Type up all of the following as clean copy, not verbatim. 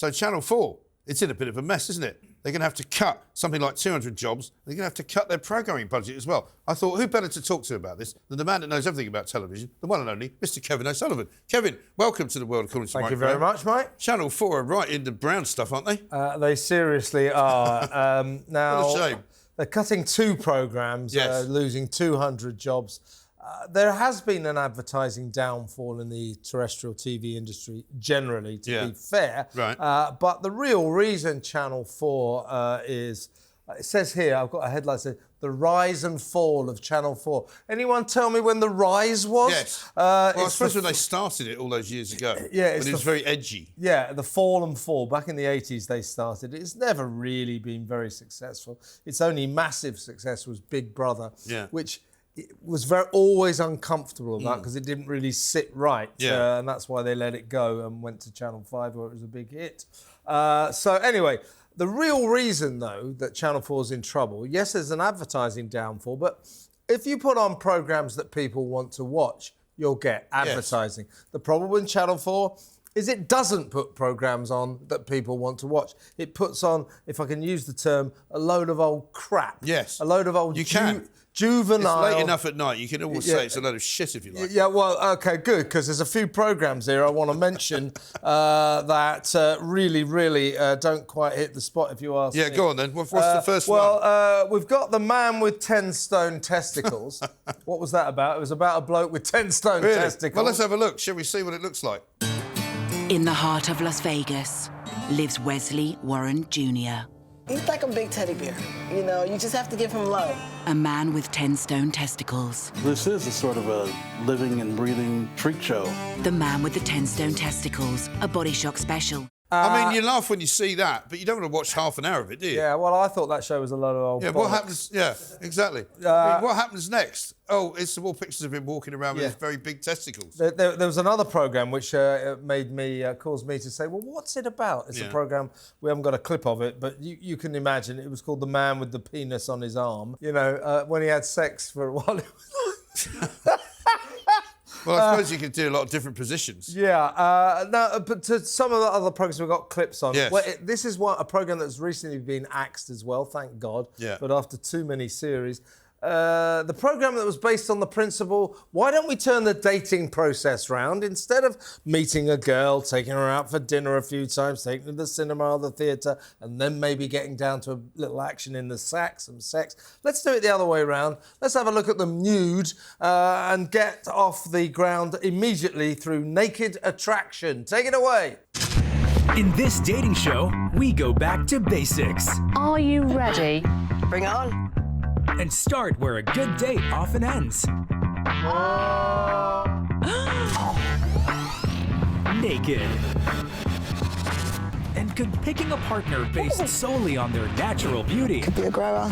So Channel 4, it's in a bit of a mess, isn't it? They're going to have to cut something like 200 jobs. They're going to have to cut their programming budget as well. I thought, who better to talk to about this than the man that knows everything about television, the one and only Mr. Kevin O'Sullivan. Kevin, welcome to the world according to Mike. Thank you very much, Mike. Channel 4 are right into brown stuff, aren't they? They seriously are. Now, What a shame. They're cutting 2 programmes, Yes. losing 200 jobs. There has been an advertising downfall in the terrestrial TV industry generally, to be fair. Right. But the real reason Channel 4 is... it says here, I've got a headline that says, the rise and fall of Channel 4. Anyone tell me when the rise was? Yes. Well, I suppose when they started it all those years ago. Yeah, it's when it was very edgy. Yeah, the fall and fall. Back in the 80s, they started. It's never really been very successful. Its only massive success was Big Brother, which it was always uncomfortable about because it didn't really sit right. Yeah. And that's why they let it go and went to Channel 5 where it was a big hit. So anyway, the real reason, though, that Channel 4 is in trouble, yes, there's an advertising downfall, but if you put on programmes that people want to watch, you'll get advertising. Yes. The problem with Channel 4 is it doesn't put programmes on that people want to watch. It puts on, if I can use the term, a load of old crap. Yes. A load of old juvenile... It's late enough at night. You can always say it's a load of shit if you like. Yeah, well, OK, good, because there's a few programmes here I want to mention that really don't quite hit the spot, if you ask me. Yeah, go on then. What's the first one? Well, we've got The Man with 10 Stone Testicles. What was that about? It was about a bloke with 10 stone testicles. Well, let's have a look. Shall we see what it looks like? In the heart of Las Vegas lives Wesley Warren Jr. He's like a big teddy bear. You know, you just have to give him love. A man with 10 stone testicles. This is a sort of a living and breathing freak show. The Man with the 10 Stone Testicles, a Body Shock special. I mean, you laugh when you see that, but you don't want to watch half an hour of it, do you? Yeah, well, I thought that show was a load of old Yeah, bollocks. what happens... Yeah, exactly. I mean, what happens next? Oh, it's some more pictures of him walking around with his very big testicles. There was another programme which caused me to say, well, what's it about? It's a programme, we haven't got a clip of it, but you can imagine it was called The Man with the Penis on His Arm. You know, when he had sex for a while. Well, I suppose you could do a lot of different positions. Yeah. No, but to some of the other programmes we've got clips on. Yes. Well, this is a programme that's recently been axed as well, thank God. Yeah. But after too many series. The programme that was based on the principle, why don't we turn the dating process round? Instead of meeting a girl, taking her out for dinner a few times, taking her to the cinema or the theatre, and then maybe getting down to a little action in the sack, some sex. Let's do it the other way round. Let's have a look at them nude and get off the ground immediately through naked attraction. Take it away. In this dating show, we go back to basics. Are you ready? Bring it on. And start where a good date often ends. Naked. And could picking a partner based solely on their natural beauty Be a grower.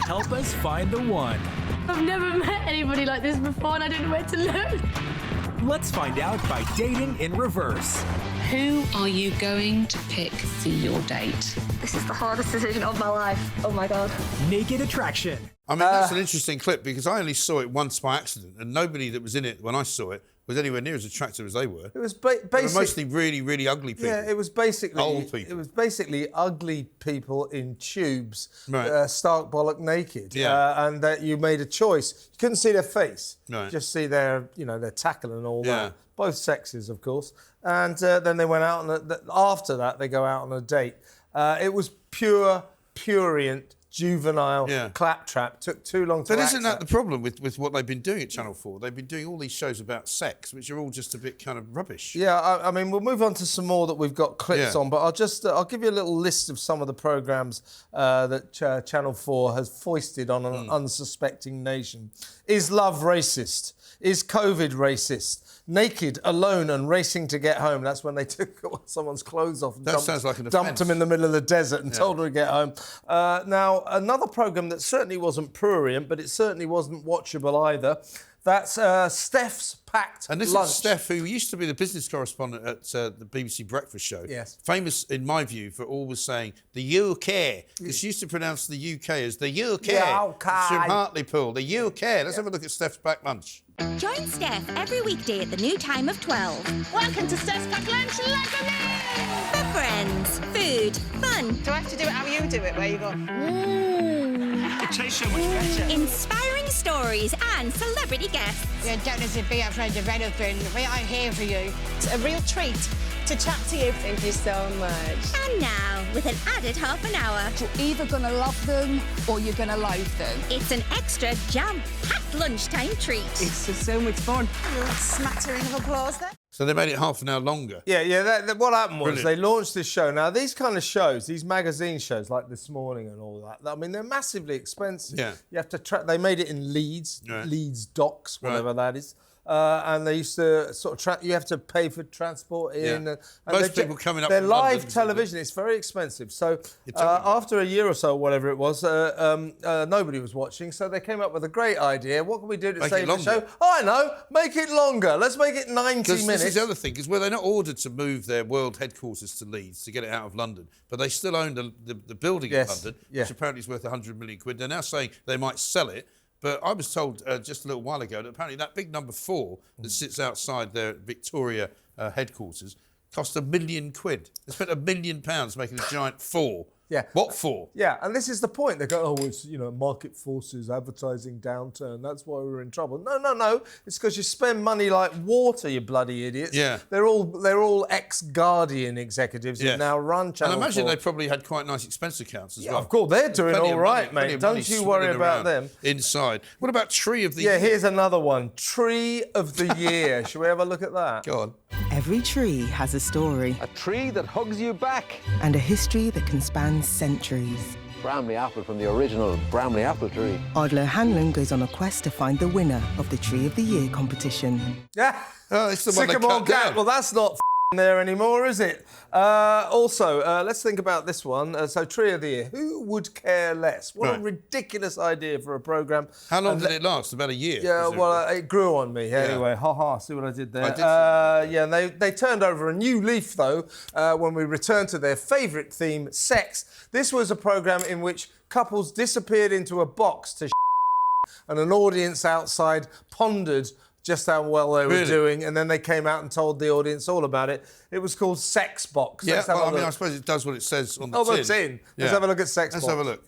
help us find the one? I've never met anybody like this before and I don't know where to look. Let's find out by dating in reverse. Who are you going to pick for your date? This is the hardest decision of my life. Oh my God. Naked Attraction. I mean, that's an interesting clip because I only saw it once by accident and nobody that was in it when I saw it was anywhere near as attractive as they were. It was They were mostly really, really ugly people. Yeah, it was basically old people. It was basically ugly people in tubes, Right. stark bollock naked, Yeah. and that you made a choice. You couldn't see their face, Right. just see their tackle and all Yeah. that. Both sexes, of course. And then they went out, and after that, they go out on a date. It was prurient, juvenile claptrap. Took too long to But act isn't that at. the problem with what they've been doing at Channel 4? They've been doing all these shows about sex, which are all just a bit kind of rubbish. Yeah, I mean, we'll move on to some more that we've got clips on, but I'll give you a little list of some of the programmes that Channel 4 has foisted on an unsuspecting nation. Is love racist? Is COVID racist? Naked, alone and racing to get home. That's when they took someone's clothes off and sounds like an dumped offence. them in the middle of the desert and told her to get home. Now, another programme that certainly wasn't prurient, but it certainly wasn't watchable either. That's Steph's Packed And this Lunch. is Steph, who used to be the business correspondent at the BBC Breakfast Show. Yes. Famous, in my view, for always saying the UK. Because she used to pronounce the UK as the UK. UK. From Hartlepool, the UK. Let's have a look at Steph's Packed Lunch. Join Steph every weekday at the new time of 12. Welcome to Steph's Packed Lunch. Look at me! For friends. food, fun. Do I have to do it how you do it, where you go? It tastes so much better. Inspiring stories and celebrity guests. You don't have to be afraid of anything. I'm here for you. It's a real treat to chat to you. Thank you so much. And now, with an added half an hour, You're either going to love them or you're going to loathe them. it's an extra jam-packed lunchtime treat. It's just so much fun. A little smattering of applause there. So they made it half an hour longer. Yeah. What happened was Brilliant. they launched this show. Now, these kind of shows, these magazine shows like This Morning and all that, I mean, they're massively expensive. Yeah. You have to track. They made it in Leeds, Right. Leeds docks, whatever that is. And they used to sort of you have to pay for transport in. Yeah. And Most they people coming up They're from live London, television. It's very expensive. So You're talking after a year or so, whatever it was, nobody was watching. So they came up with a great idea. What can we do to Make it save the longer. show? Oh, I know. Make it longer. Let's make it 90 Because minutes. this is the other thing, is where they're not ordered to move their world headquarters to Leeds to get it out of London, but they still own the building Yes, in London, yeah. which apparently is worth 100 million quid. They're now saying they might sell it, but I was told just a little while ago that apparently that big number 4 that sits outside their Victoria headquarters cost £1 million. They spent £1 million making a giant 4. Yeah. What for? Yeah, and this is the point. They go, oh, it's, market forces, advertising downturn. That's why we're in trouble. No. It's because you spend money like water, you bloody idiots. Yeah. They're all ex-Guardian executives Yes. who now run Channel And I imagine 4. they probably had quite nice expense accounts as Yeah, well. of course, they're doing Plenty all of right, plenty mate. of money Don't you worry swimming about around them. inside. What about Tree of the Yeah, Year? here's another one. Tree of the Year. Shall we have a look at that? Go on. Every tree has a story A tree that hugs you back. and a history that can span centuries. Bramley apple from the original Bramley apple tree. Ardlo Hanlon goes on a quest to find the winner of the Tree of the Year competition. Yeah. Oh, it's the one they Sycamore cut Gap. down. Well, that's not there anymore, is it? Also, let's think about this one. So, Tree of the Year. Who would care less? What a Right. ridiculous idea for a programme. How long did it last? About a year? Yeah, presumably. well, it grew on me anyway. Ha ha, see what I did there? I did see yeah, they turned over a new leaf, though, when we returned to their favourite theme, sex. This was a programme in which couples disappeared into a box to and an audience outside pondered just how well they were Really? doing, and then they came out and told the audience all about it. It was called Sex Box. Yeah, Let's have well, a I mean, look. I suppose it does what it says on the Oh, tin. the tin. Yeah. Let's have a look at Sex Let's Box. have a look.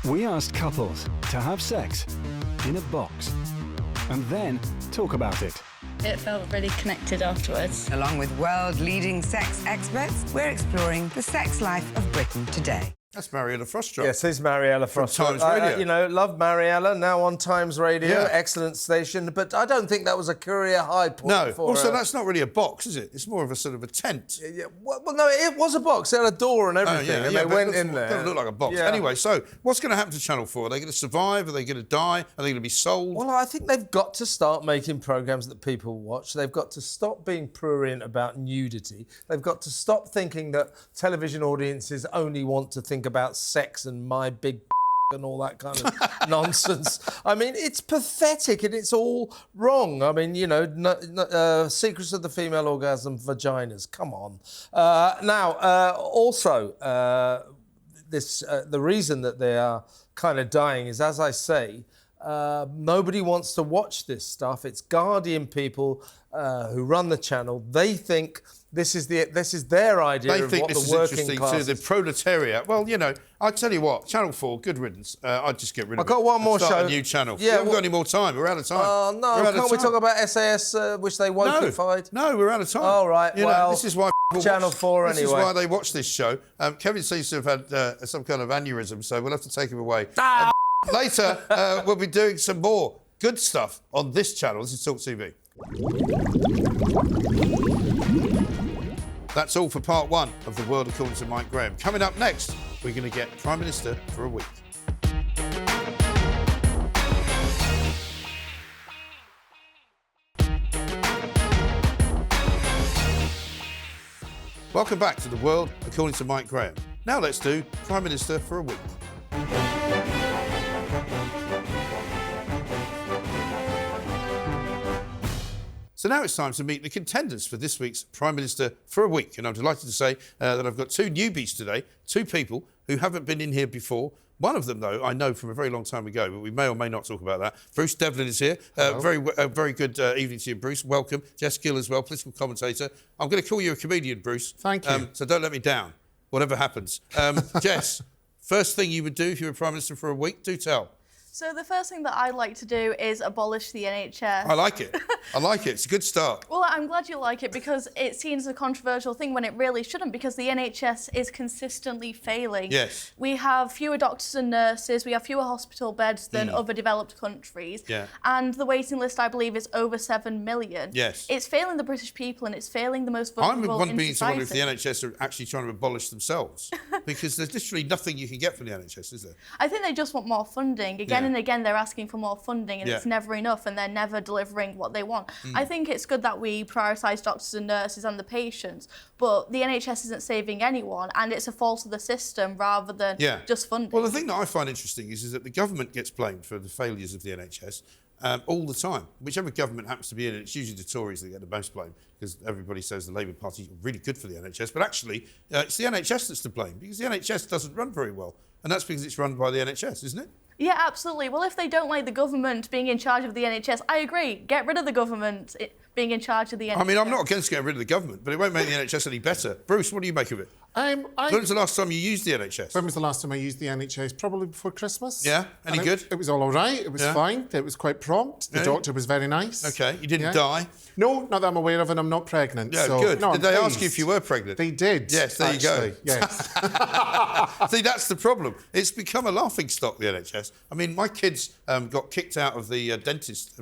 We asked couples to have sex in a box and then talk about it. It felt really connected afterwards. Along with world-leading sex experts, we're exploring the sex life of Britain today. That's Mariella Frostrup. Yes, here's Mariella Frostrup. Times Radio. Love Mariella, now on Times Radio, Yeah. excellent station, but I don't think that was a career high point No. for Also, her. that's not really a box, is it? It's more of a sort of a tent. Yeah, well, no, it was a box. It had a door and everything, and they but it went looks- in there. It doesn't look like a box. Yeah. Anyway, so what's going to happen to Channel 4? Are they going to survive? Are they going to die? Are they going to be sold? Well, I think they've got to start making programmes that people watch. They've got to stop being prurient about nudity. They've got to stop thinking that television audiences only want to think about sex and my big and all that kind of nonsense. I mean, it's pathetic and it's all wrong. I mean, secrets of the female orgasm, vaginas. Come on. The reason that they are kind of dying is, as I say, nobody wants to watch this stuff. It's Guardian people who run the channel. They think this is their idea They of think what this the is working interesting class to is. the proletariat. Well, I tell you what, Channel 4, good riddance. I'd just get rid of it. I've got one more Start show. a new channel. Yeah, we haven't got any more time. We're out of time. Oh, no, We're out of can't we time. talk about SAS, which they wokified? No, we're out of time. All right, well, this is why Channel 4 This is anyway. why they watch this show. Kevin seems to have had some kind of aneurysm, so we'll have to take him away. Later, we'll be doing some more good stuff on this channel. This is talkTV. That's all for part 1 of The World According to Mike Graham. Coming up next, we're going to get Prime Minister for a week. Welcome back to The World According to Mike Graham. Now let's do Prime Minister for a week. So now it's time to meet the contenders for this week's Prime Minister for a week. And I'm delighted to say that I've got 2 newbies today, 2 people who haven't been in here before. One of them, though, I know from a very long time ago, but we may or may not talk about that. Bruce Devlin is here. Very good evening to you, Bruce. Welcome. Jess Gill as well, political commentator. I'm going to call you a comedian, Bruce. Thank you. So don't let me down. whatever happens. Jess, first thing you would do if you were Prime Minister for a week, do tell. So the first thing that I'd like to do is abolish the NHS. I like it. I like it. It's a good start. Well, I'm glad you like it because it seems a controversial thing when it really shouldn't, because the NHS is consistently failing. Yes. We have fewer doctors and nurses, we have fewer hospital beds than other developed countries. Yeah. And the waiting list, I believe, is over 7 million. Yes. It's failing the British people and it's failing the most I'm vulnerable in beginning to wonder if the society. NHS are actually trying to abolish themselves because there's literally nothing you can get from the NHS, is there? I think they just want more funding. Again and again, they're asking for more funding and it's never enough and they're never delivering what they want. I think it's good that we prioritise doctors and nurses and the patients, but the NHS isn't saving anyone and it's a fault of the system rather than just funding. Well, the thing that I find interesting is that the government gets blamed for the failures of the NHS all the time. Whichever government happens to be in it, it's usually the Tories that get the most blame because everybody says the Labour Party is really good for the NHS, but actually it's the NHS that's to blame because the NHS doesn't run very well and that's because it's run by the NHS, isn't it? Yeah, absolutely. Well, if they don't like the government being in charge of the NHS, I agree. Get rid of the government being in charge of the NHS. I mean, I'm not against getting rid of the government, but it won't make the NHS any better. Bruce, what do you make of it? When was the last time you used the NHS? When was the last time I used the NHS? Probably before Christmas. Yeah? Any good? It was all right. It was fine. It was quite prompt. The doctor was very nice. OK. You didn't die? No, not that I'm aware of, and I'm not pregnant. Yeah, so, good. No, did they ask you if you were pregnant? They did. Yes, there actually. you go. Yes. See, that's the problem. It's become a laughingstock, the NHS. I mean, my kids got kicked out of the dentist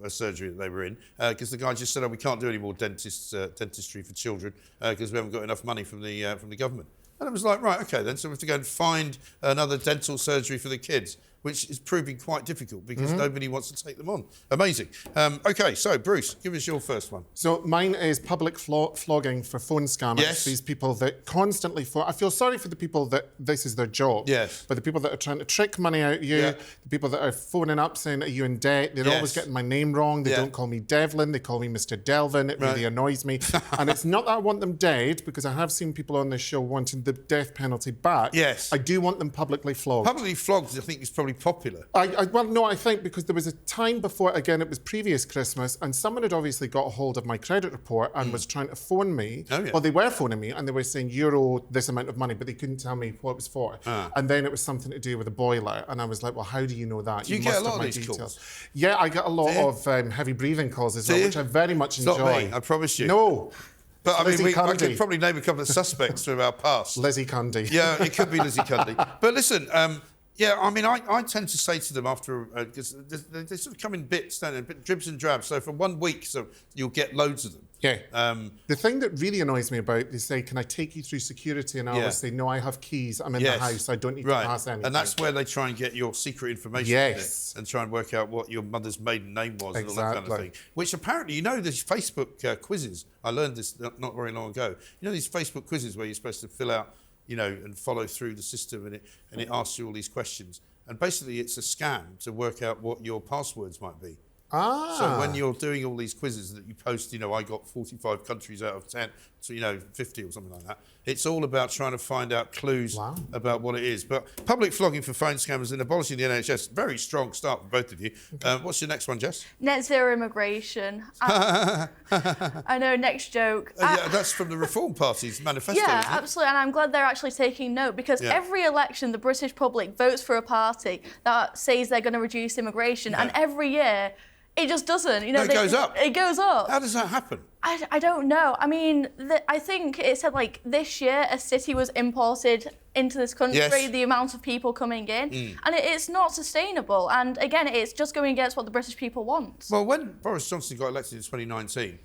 surgery that they were in because the guy just said, we can't do any more dentistry for children because we haven't got enough money from the government. And it was like, right, OK, then, so we have to go and find another dental surgery for the kids, which is proving quite difficult because nobody wants to take them on. Amazing. OK, so, Bruce, give us your first one. So mine is public flogging for phone scammers. Yes. These people that constantly... I feel sorry for the people that this is their job. Yes. But the people that are trying to trick money out of you, the people that are phoning up saying, are you in debt? They're always getting my name wrong. They don't call me Devlin. They call me Mr. Delvin. It really annoys me. And it's not that I want them dead, because I have seen people on this show wanting the death penalty back. Yes. I do want them publicly flogged. Publicly flogged, I think, is probably popular. Well, no, I think because there was a time before, again, it was previous Christmas, and someone had obviously got a hold of my credit report and was trying to phone me. Oh, yeah. Well, they were phoning me and they were saying, you owe this amount of money, but they couldn't tell me what it was for. And then it was something to do with a boiler. And I was like, well, how do you know that? Do you get a lot of these calls? Yeah, I get a lot of heavy breathing calls as well, which I very much enjoy. It's not me, I promise you. No. But I mean, I Cundy. could probably name a couple of suspects from our past. Lizzie Cundy. Yeah, it could be Lizzie Cundy. But listen, yeah, I mean, I tend to say to them after, because they sort of come in bits, don't they? Bit dribs and drabs. So for 1 week, so you'll get loads of them. Yeah. The thing that really annoys me about, they say, can I take you through security? And I always say, no, I have keys. I'm in the house. I don't need to pass anything. And that's where they try and get your secret information. Yes. And try and work out what your mother's maiden name was and all that kind of thing. Which apparently, you know, these Facebook quizzes. I learned this not very long ago. You know, these Facebook quizzes where you're supposed to fill out, you know, and follow through the system, and it asks you all these questions. And basically, it's a scam to work out what your passwords might be. So when you're doing all these quizzes that you post, you know, I got 45 countries out of 10, so, you know, 50 or something like that. It's all about trying to find out clues about what it is. But public flogging for phone scammers and abolishing the NHS, very strong start for both of you. What's your next one, Jess? Net zero immigration. I know, next joke. Yeah, that's from the Reform Party's manifesto. Yeah, isn't it? absolutely, and I'm glad they're actually taking note, because every election the British public votes for a party that says they're going to reduce immigration, and every year it just doesn't. You know, it goes up. It goes up. How does that happen? I don't know. I mean, I think it said, like, this year a city was imported into this country, the amount of people coming in, and it's not sustainable. And again, it's just going against what the British people want. Well, when Boris Johnson got elected in 2019,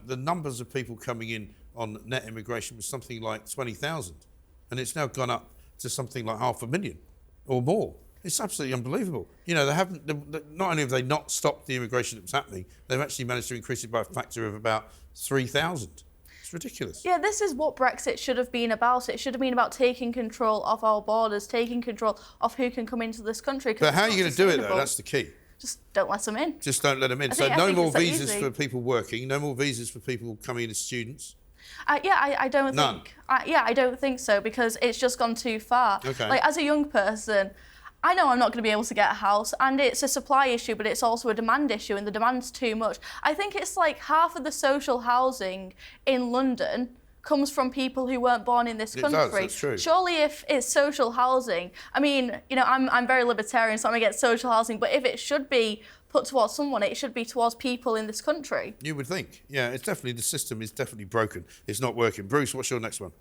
the numbers of people coming in on net immigration was something like 20,000, and it's now gone up to something like 500,000 or more. It's absolutely unbelievable. You know, not only have they not stopped the immigration that was happening, they've actually managed to increase it by a factor of about 3,000. It's ridiculous. Yeah, this is what Brexit should have been about. It should have been about taking control of our borders, taking control of who can come into this country. But how are you going to do it, though? That's the key. Just don't let them in. Just don't let them in. So no more visas for people working, no more visas for people coming in as students. I don't think. I don't think so, because it's just gone too far. Okay. Like, as a young person, I know I'm not going to be able to get a house, and it's a supply issue, but it's also a demand issue, and the demand's too much. I think it's like half of the social housing in London comes from people who weren't born in this country. It does, that's true. Surely if it's social housing, I mean, you know, I'm very libertarian, so I'm against social housing, but if it should be put towards someone, it should be towards people in this country. You would think. Yeah, it's definitely, the system is definitely broken. It's not working. Bruce, what's your next one?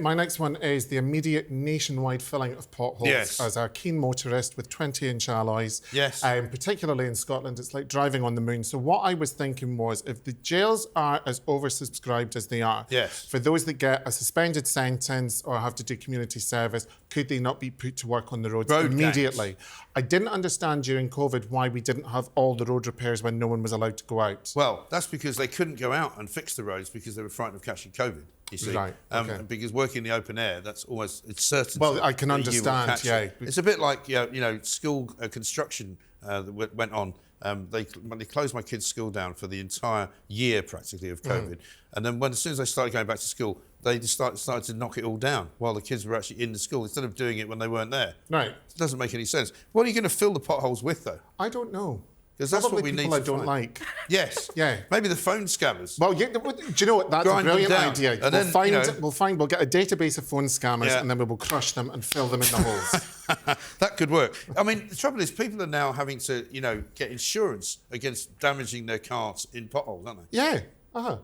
My next one is the immediate nationwide filling of potholes. Yes. As a keen motorist with 20-inch alloys, yes. Particularly in Scotland, it's like driving on the moon. So what I was thinking was, if the jails are as oversubscribed as they are, yes. for those that get a suspended sentence or have to do community service, could they not be put to work on the roads immediately? Gangs. I didn't understand during COVID why we didn't have all the road repairs when no one was allowed to go out. Well, that's because they couldn't go out and fix the roads because they were frightened of catching COVID. You see, right, okay. Because working in the open air, that's almost, it's certain. Well, I can understand, yeah. It's a bit like, you know, school construction that went on. They closed my kids' school down for the entire year, practically, of COVID. And then as soon as they started going back to school, they just started to knock it all down while the kids were actually in the school, instead of doing it when they weren't there. Right. It doesn't make any sense. What are you going to fill the potholes with, though? I don't know. Because that's what we need to I don't like. Yes. Yeah. Maybe the phone scammers. Well, do you know what? That's a brilliant idea. And then, we'll get a database of phone scammers and then we will crush them and fill them in the holes. That could work. I mean, the trouble is people are now having to, you know, get insurance against damaging their cars in potholes, aren't they? Yeah.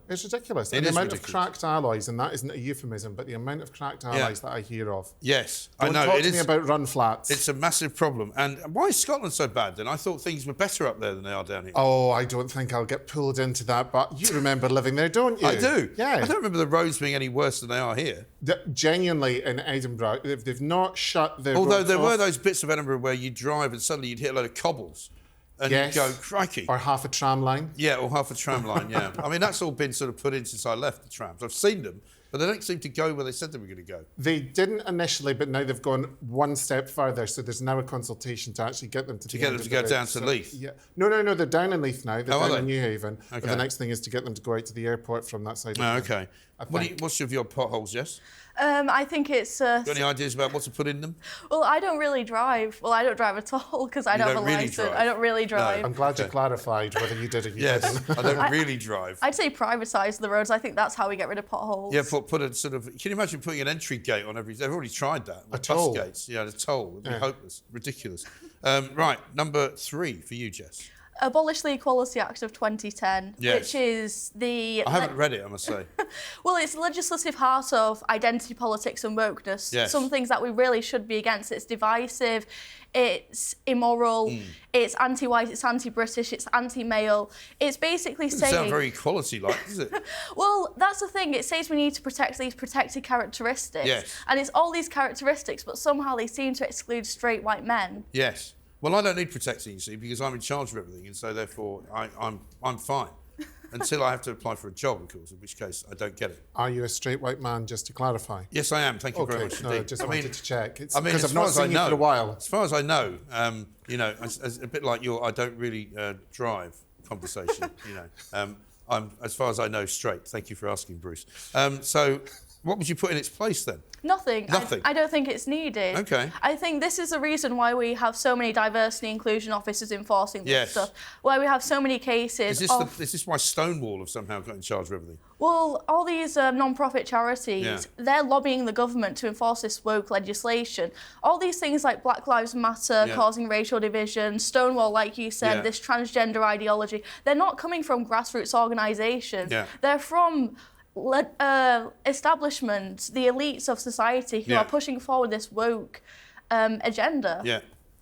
It's ridiculous. It and the is amount ridiculous. of cracked alloys, and that isn't a euphemism, but the amount of cracked alloys that I hear of. Yes, Don't I know. Talk to me about run flats. It's a massive problem. And why is Scotland so bad then? I thought things were better up there than they are down here. Oh, I don't think I'll get pulled into that, but you remember living there, don't you? I do. Yeah. I don't remember the roads being any worse than they are here. Genuinely, in Edinburgh, if they've not shut their Although roads there off, were those bits of Edinburgh where you'd drive and suddenly you'd hit a load of cobbles. And yes. you go, crikey. Or half a tram line. Yeah, or half a tram line, yeah. I mean, that's all been sort of put in since I left the trams. I've seen them, but they don't seem to go where they said they were going to go. They didn't initially, but now they've gone one step further, so there's now a consultation to actually get them to go down to Leith? Yeah. No, they're down in Leith now. They're down in Newhaven. Okay. But the next thing is to get them to go out to the airport from that side. Oh, okay. What's your view on potholes, Jess? I think it's... Got any ideas about what to put in them? Well, I don't really drive. Well, I don't drive at all because I don't have a license. I don't really drive. No, I'm glad you clarified whether you did or you didn't. I don't really drive. I'd say privatise the roads. I think that's how we get rid of potholes. Yeah, put a sort of... Can you imagine putting an entry gate on every... They've already tried that. A toll. Bus gates. Yeah, a toll. It'd be hopeless. Ridiculous. Right, number 3 for you, Jess. Abolish the Equality Act of 2010, yes. which is the... I haven't read it, I must say. Well, it's the legislative heart of identity politics and wokeness. Yes. Some things that we really should be against. It's divisive, it's immoral, it's anti-white, it's anti-British, it's anti-male. It's basically saying... Doesn't sound very equality-like, does it? Well, that's the thing. It says we need to protect these protected characteristics. Yes. And it's all these characteristics, but somehow they seem to exclude straight white men. Yes. Well, I don't need protecting, you see, because I'm in charge of everything, and so therefore I'm fine. Until I have to apply for a job, of course, in which case I don't get it. Are you a straight white man, just to clarify? Yes, I am. Thank you very much indeed. I just wanted to check. It's I mean, because I've not seen you for a while. As far as I know, you know, as a bit like your I don't really drive conversation, you know. I'm, as far as I know, straight. Thank you for asking, Bruce. So what would you put in its place then? Nothing. Nothing. I don't think it's needed. Okay. I think this is the reason why we have so many diversity inclusion officers enforcing this stuff. Why we have so many cases. Is this why Stonewall have somehow got in charge of everything? Well, all these non-profit charities, they're lobbying the government to enforce this woke legislation. All these things like Black Lives Matter causing racial division, Stonewall, like you said, this transgender ideology, they're not coming from grassroots organisations. They're from establishments, the elites of society who are pushing forward this woke agenda. Yeah,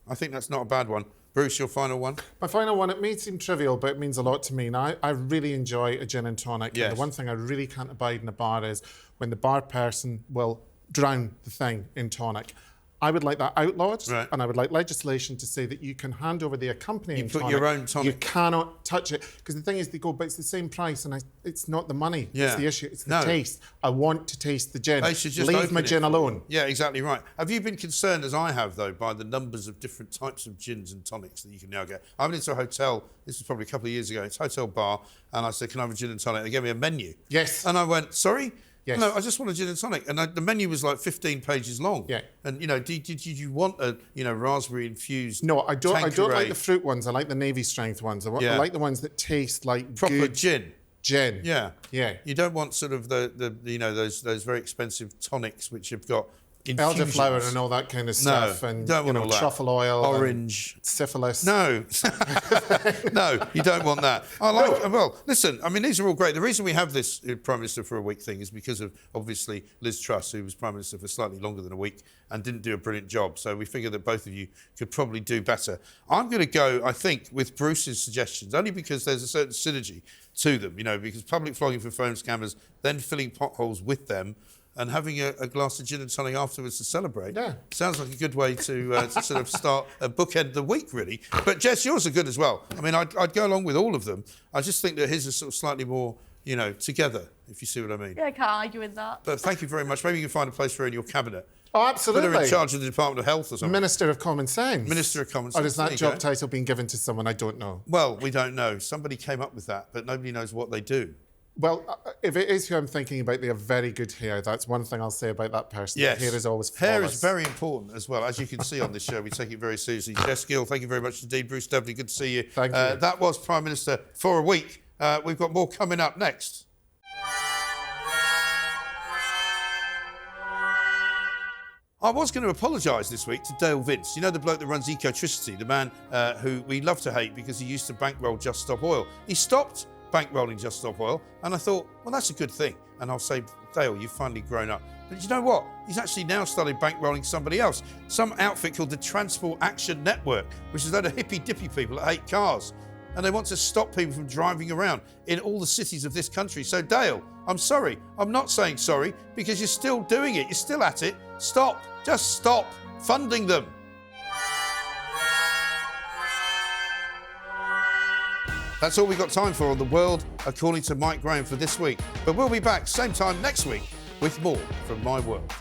I think that's not a bad one. Bruce, your final one? My final one, it may seem trivial, but it means a lot to me. Now, I really enjoy a gin and tonic. Yes. And the one thing I really can't abide in a bar is when the bar person will drown the thing in tonic. I would like that outlawed, and I would like legislation to say that you can hand over the accompanying tonic. You put your own tonic. You cannot touch it. Because the thing is, they go, but it's the same price, and it's not the money. It's the issue. It's the taste. I want to taste the gin. They should just leave my gin alone. Yeah, exactly right. Have you been concerned, as I have, though, by the numbers of different types of gins and tonics that you can now get? I went into a hotel, this was probably a couple of years ago, it's a hotel bar, and I said, can I have a gin and tonic? They gave me a menu. Yes. And I went, sorry? Yes. No, I just want a gin and tonic. And the menu was like 15 pages long. Yeah. And, you know, did you want a, you know, raspberry infused No, I don't Tanqueray? like the fruit ones. I like the Navy strength ones. I like the ones that taste like proper good gin. Gin. Yeah. Yeah. You don't want sort of the you know, those very expensive tonics which have got infusions. Elderflower and all that kind of stuff. And don't want all that. Truffle oil. Orange. Syphilis. No. No, you don't want that. Well, listen, I mean, these are all great. The reason we have this Prime Minister for a week thing is because of, obviously, Liz Truss, who was Prime Minister for slightly longer than a week and didn't do a brilliant job. So we figured that both of you could probably do better. I'm going to go, I think, with Bruce's suggestions, only because there's a certain synergy to them, you know, because public flogging for phone scammers, then filling potholes with them, and having a glass of gin and tonic afterwards to celebrate. Yeah. Sounds like a good way to sort of start a bookend the week, really. But, Jess, yours are good as well. I mean, I'd go along with all of them. I just think that his are sort of slightly more, you know, together, if you see what I mean. Yeah, I can't argue with that. But thank you very much. Maybe you can find a place for her in your cabinet. Oh, absolutely. Put her in charge of the Department of Health or something. Minister of Common Sense. Minister of Common Sense. Or is that job title being given to someone I don't know? Well, we don't know. Somebody came up with that, but nobody knows what they do. Well, if it is who I'm thinking about, they have very good hair. That's one thing I'll say about that person. Yes. The hair is always flawless. Hair is very important as well. As you can see on this show, we take it very seriously. Jess Gill, thank you very much indeed. Bruce Devlin, good to see you. Thank you. That was Prime Minister for a week. We've got more coming up next. I was going to apologise this week to Dale Vince. You know the bloke that runs Ecotricity, the man who we love to hate because he used to bankroll Just Stop Oil. He stopped bankrolling Just Stop Oil, and I thought, well, that's a good thing. And I'll say, Dale, you've finally grown up. But you know what? He's actually now started bankrolling somebody else. Some outfit called the Transport Action Network, which is a load of hippy-dippy people that hate cars. And they want to stop people from driving around in all the cities of this country. So, Dale, I'm sorry. I'm not saying sorry because you're still doing it. You're still at it. Stop. Just stop funding them. That's all we've got time for on The World According to Mike Graham for this week. But we'll be back same time next week with more from My World.